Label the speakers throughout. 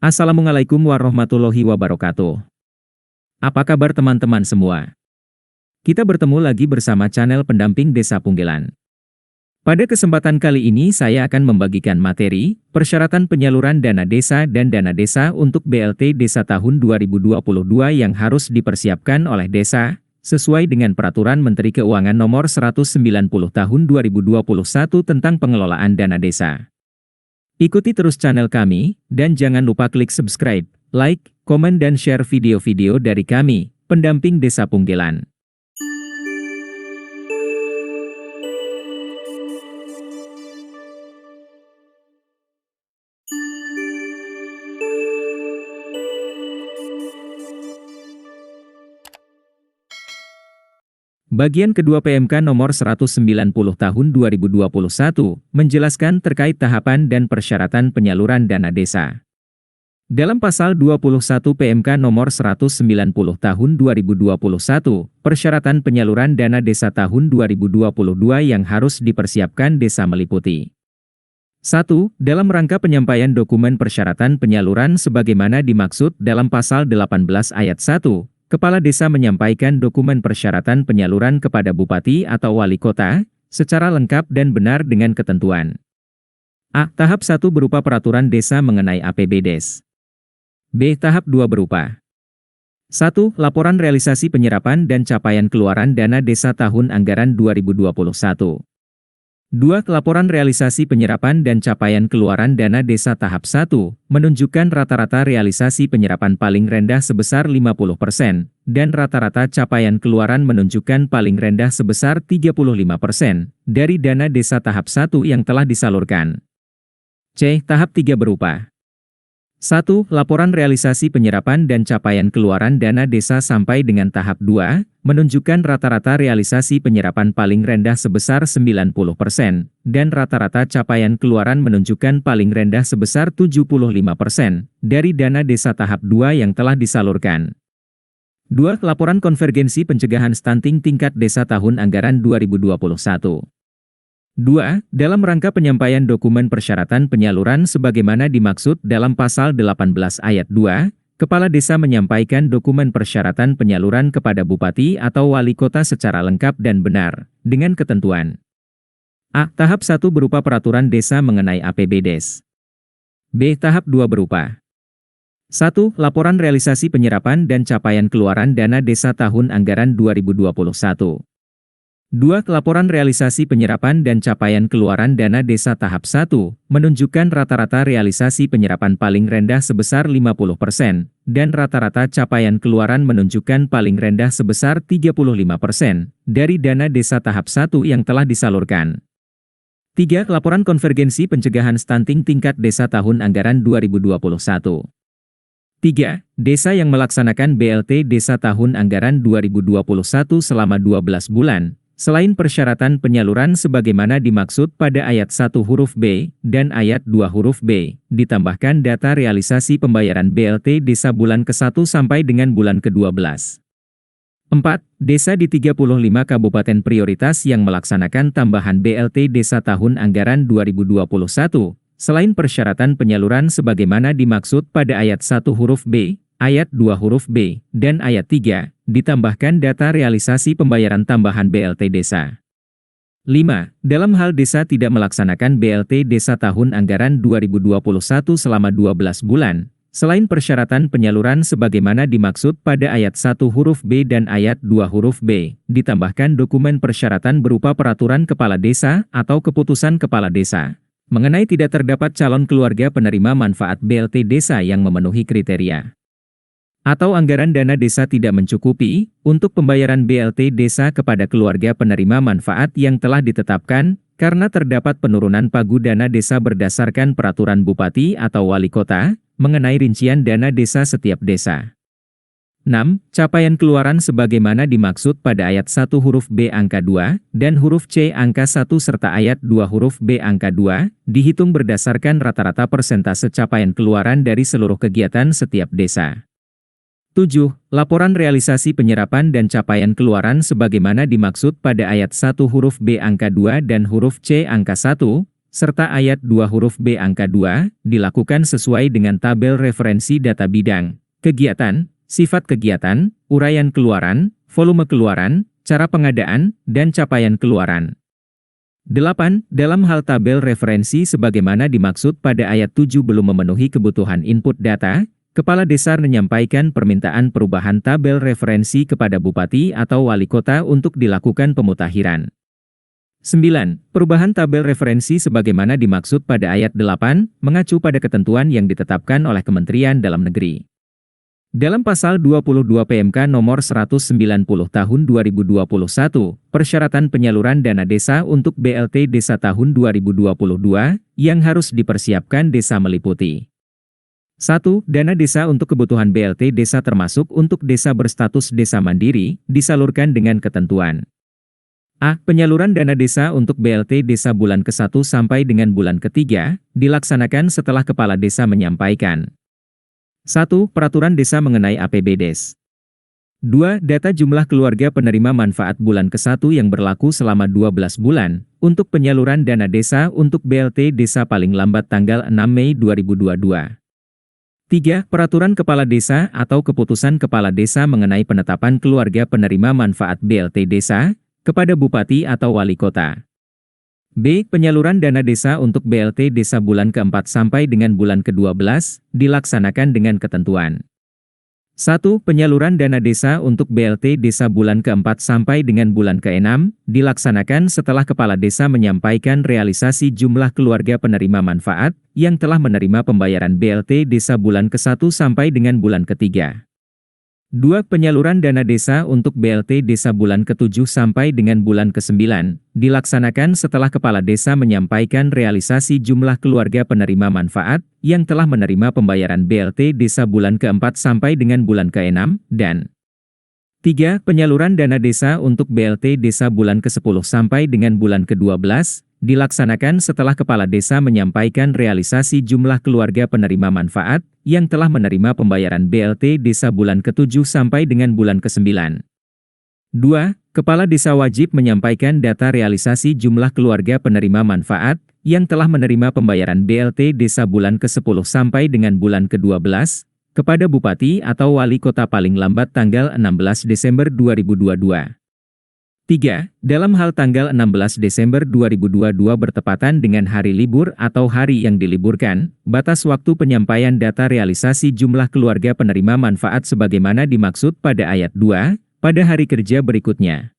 Speaker 1: Assalamualaikum warahmatullahi wabarakatuh. Apa kabar teman-teman semua? Kita bertemu lagi bersama channel pendamping Desa Punggelan. Pada kesempatan kali ini saya akan membagikan materi, persyaratan penyaluran dana desa dan dana desa untuk BLT Desa tahun 2022 yang harus dipersiapkan oleh desa, sesuai dengan Peraturan Menteri Keuangan Nomor 190 Tahun 2021 tentang pengelolaan dana desa. Ikuti terus channel kami, dan jangan lupa klik subscribe, like, komen dan share video-video dari kami, pendamping Desa Punggelan. Bagian kedua PMK nomor 190 tahun 2021 menjelaskan terkait tahapan dan persyaratan penyaluran dana desa. Dalam pasal 21 PMK nomor 190 tahun 2021, persyaratan penyaluran dana desa tahun 2022 yang harus dipersiapkan desa meliputi 1. Dalam rangka penyampaian dokumen persyaratan penyaluran sebagaimana dimaksud dalam pasal 18 ayat 1, Kepala Desa menyampaikan dokumen persyaratan penyaluran kepada Bupati atau Wali Kota, secara lengkap dan benar dengan ketentuan. A. Tahap 1 berupa peraturan desa mengenai APBDes. B. Tahap 2 berupa 1. Laporan realisasi penyerapan dan capaian keluaran dana desa tahun anggaran 2021. 2. Laporan realisasi penyerapan dan capaian keluaran dana desa tahap 1, menunjukkan rata-rata realisasi penyerapan paling rendah sebesar 50%, dan rata-rata capaian keluaran menunjukkan paling rendah sebesar 35% dari dana desa tahap 1 yang telah disalurkan. C. Tahap 3 berupa 1. Laporan realisasi penyerapan dan capaian keluaran dana desa sampai dengan tahap 2, menunjukkan rata-rata realisasi penyerapan paling rendah sebesar 90%, dan rata-rata capaian keluaran menunjukkan paling rendah sebesar 75% dari dana desa tahap 2 yang telah disalurkan. 2. Laporan konvergensi pencegahan stunting tingkat desa tahun anggaran 2021. 2. Dalam rangka penyampaian dokumen persyaratan penyaluran sebagaimana dimaksud dalam pasal 18 ayat 2, Kepala Desa menyampaikan dokumen persyaratan penyaluran kepada Bupati atau Wali Kota secara lengkap dan benar, dengan ketentuan. A. Tahap 1 berupa peraturan desa mengenai APBDes. B. Tahap 2 berupa 1. Laporan realisasi penyerapan dan capaian keluaran dana desa tahun anggaran 2021. 2. Laporan realisasi penyerapan dan capaian keluaran dana desa tahap 1, menunjukkan rata-rata realisasi penyerapan paling rendah sebesar 50%, dan rata-rata capaian keluaran menunjukkan paling rendah sebesar 35% dari dana desa tahap 1 yang telah disalurkan. 3. Laporan konvergensi pencegahan stunting tingkat desa tahun anggaran 2021. 3. Desa yang melaksanakan BLT Desa tahun anggaran 2021 selama 12 bulan, selain persyaratan penyaluran sebagaimana dimaksud pada ayat 1 huruf B dan ayat 2 huruf B, ditambahkan data realisasi pembayaran BLT Desa bulan ke-1 sampai dengan bulan ke-12. 4. Desa di 35 kabupaten prioritas yang melaksanakan tambahan BLT Desa tahun anggaran 2021, selain persyaratan penyaluran sebagaimana dimaksud pada ayat 1 huruf B, ayat 2 huruf B, dan ayat 3, ditambahkan data realisasi pembayaran tambahan BLT Desa. 5. Dalam hal desa tidak melaksanakan BLT Desa tahun anggaran 2021 selama 12 bulan, selain persyaratan penyaluran sebagaimana dimaksud pada ayat 1 huruf B dan ayat 2 huruf B, ditambahkan dokumen persyaratan berupa peraturan kepala desa atau keputusan kepala desa mengenai tidak terdapat calon keluarga penerima manfaat BLT Desa yang memenuhi kriteria atau anggaran dana desa tidak mencukupi untuk pembayaran BLT Desa kepada keluarga penerima manfaat yang telah ditetapkan karena terdapat penurunan pagu dana desa berdasarkan peraturan Bupati atau Wali Kota mengenai rincian dana desa setiap desa. 6. Capaian keluaran sebagaimana dimaksud pada ayat 1 huruf B angka 2 dan huruf C angka 1 serta ayat 2 huruf B angka 2 dihitung berdasarkan rata-rata persentase capaian keluaran dari seluruh kegiatan setiap desa. 7. Laporan realisasi penyerapan dan capaian keluaran sebagaimana dimaksud pada ayat 1 huruf B angka 2 dan huruf C angka 1, serta ayat 2 huruf B angka 2, dilakukan sesuai dengan tabel referensi data bidang, kegiatan, sifat kegiatan, uraian keluaran, volume keluaran, cara pengadaan, dan capaian keluaran. 8. Dalam hal tabel referensi sebagaimana dimaksud pada ayat 7 belum memenuhi kebutuhan input data, Kepala Desa menyampaikan permintaan perubahan tabel referensi kepada Bupati atau Wali Kota untuk dilakukan pemutakhiran. 9. Perubahan tabel referensi sebagaimana dimaksud pada ayat 8, mengacu pada ketentuan yang ditetapkan oleh Kementerian Dalam Negeri. Dalam pasal 22 PMK nomor 190 tahun 2021, persyaratan penyaluran dana desa untuk BLT Desa tahun 2022, yang harus dipersiapkan desa meliputi 1. Dana desa untuk kebutuhan BLT desa termasuk untuk desa berstatus desa mandiri, disalurkan dengan ketentuan A. Penyaluran dana desa untuk BLT desa bulan ke-1 sampai dengan bulan ke-3, dilaksanakan setelah Kepala Desa menyampaikan 1. Peraturan desa mengenai APBDes. 2. Data jumlah keluarga penerima manfaat bulan ke-1 yang berlaku selama 12 bulan, untuk penyaluran dana desa untuk BLT desa paling lambat tanggal 6 Mei 2022. 3. Peraturan Kepala Desa atau Keputusan Kepala Desa mengenai penetapan keluarga penerima manfaat BLT desa, kepada Bupati atau Wali Kota. B. Penyaluran dana desa untuk BLT desa bulan ke-4 sampai dengan bulan ke-12, dilaksanakan dengan ketentuan 1. Penyaluran dana desa untuk BLT desa bulan ke-4 sampai dengan bulan ke-6, dilaksanakan setelah Kepala Desa menyampaikan realisasi jumlah keluarga penerima manfaat, yang telah menerima pembayaran BLT desa bulan ke-1 sampai dengan bulan ke-3. 2. Penyaluran dana desa untuk BLT desa bulan ke-7 sampai dengan bulan ke-9, dilaksanakan setelah Kepala Desa menyampaikan realisasi jumlah keluarga penerima manfaat, yang telah menerima pembayaran BLT desa bulan ke-4 sampai dengan bulan ke-6, dan 3. Penyaluran dana desa untuk BLT desa bulan ke-10 sampai dengan bulan ke-12, dilaksanakan setelah Kepala Desa menyampaikan realisasi jumlah keluarga penerima manfaat, yang telah menerima pembayaran BLT desa bulan ke-7 sampai dengan bulan ke-9. 2. Kepala Desa wajib menyampaikan data realisasi jumlah keluarga penerima manfaat, yang telah menerima pembayaran BLT desa bulan ke-10 sampai dengan bulan ke-12, kepada Bupati atau Wali Kota paling lambat tanggal 16 Desember 2022. 3. Dalam hal tanggal 16 Desember 2022 bertepatan dengan hari libur atau hari yang diliburkan, batas waktu penyampaian data realisasi jumlah keluarga penerima manfaat sebagaimana dimaksud pada ayat 2, pada hari kerja berikutnya.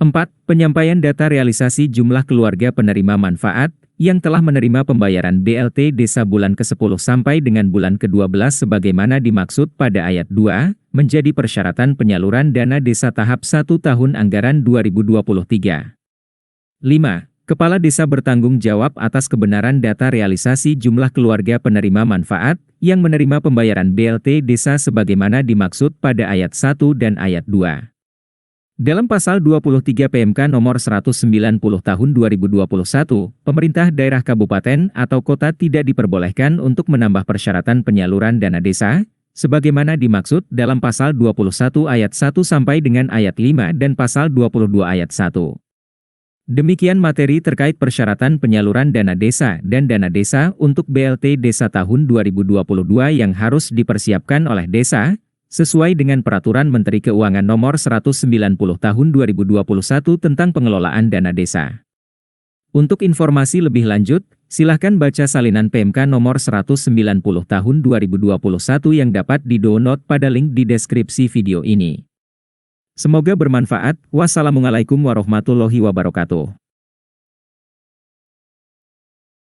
Speaker 1: 4. Penyampaian data realisasi jumlah keluarga penerima manfaat, yang telah menerima pembayaran BLT desa bulan ke-10 sampai dengan bulan ke-12 sebagaimana dimaksud pada ayat 2, menjadi persyaratan penyaluran dana desa tahap 1 tahun anggaran 2023. 5. Kepala Desa bertanggung jawab atas kebenaran data realisasi jumlah keluarga penerima manfaat, yang menerima pembayaran BLT desa sebagaimana dimaksud pada ayat 1 dan ayat 2. Dalam pasal 23 PMK nomor 190 tahun 2021, pemerintah daerah kabupaten atau kota tidak diperbolehkan untuk menambah persyaratan penyaluran dana desa, sebagaimana dimaksud dalam pasal 21 ayat 1 sampai dengan ayat 5 dan pasal 22 ayat 1. Demikian materi terkait persyaratan penyaluran dana desa dan dana desa untuk BLT desa tahun 2022 yang harus dipersiapkan oleh desa, sesuai dengan Peraturan Menteri Keuangan Nomor 190 Tahun 2021 tentang pengelolaan dana desa. Untuk informasi lebih lanjut, silakan baca salinan PMK Nomor 190 Tahun 2021 yang dapat di-download pada link di deskripsi video ini. Semoga bermanfaat. Wassalamualaikum warahmatullahi wabarakatuh.